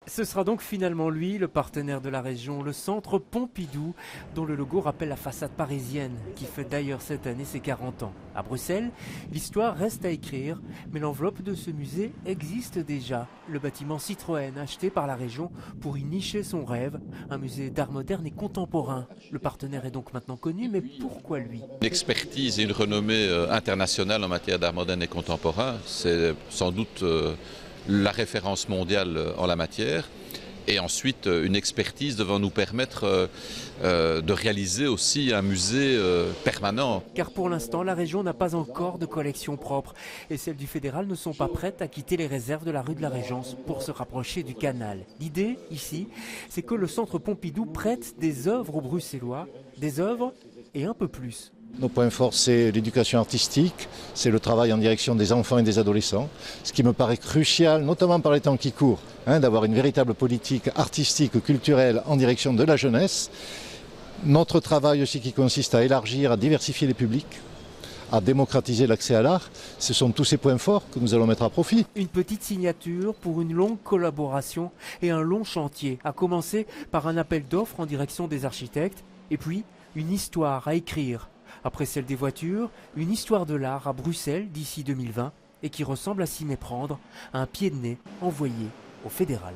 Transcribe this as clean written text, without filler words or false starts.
Ce sera donc finalement lui, le partenaire de la région, le centre Pompidou, dont le logo rappelle la façade parisienne, qui fête d'ailleurs cette année ses 40 ans. À Bruxelles, l'histoire reste à écrire, mais l'enveloppe de ce musée existe déjà. Le bâtiment Citroën, acheté par la région pour y nicher son rêve, un musée d'art moderne et contemporain. Le partenaire est donc maintenant connu, mais pourquoi lui? Une expertise et une renommée internationale en matière d'art moderne et contemporain, c'est sans doute la référence mondiale en la matière. Et ensuite, une expertise devant nous permettre de réaliser aussi un musée permanent. Car pour l'instant, la région n'a pas encore de collection propre et celles du fédéral ne sont pas prêtes à quitter les réserves de la rue de la Régence pour se rapprocher du canal. L'idée, ici, c'est que le centre Pompidou prête des œuvres aux Bruxellois, des œuvres et un peu plus. Nos points forts, c'est l'éducation artistique, c'est le travail en direction des enfants et des adolescents. Ce qui me paraît crucial, notamment par les temps qui courent, d'avoir une véritable politique artistique, culturelle en direction de la jeunesse. Notre travail aussi qui consiste à élargir, à diversifier les publics, à démocratiser l'accès à l'art. Ce sont tous ces points forts que nous allons mettre à profit. Une petite signature pour une longue collaboration et un long chantier, à commencer par un appel d'offres en direction des architectes et puis une histoire à écrire. Après celle des voitures, une histoire de l'art à Bruxelles d'ici 2020 et qui ressemble à s'y méprendre à un pied de nez envoyé au fédéral.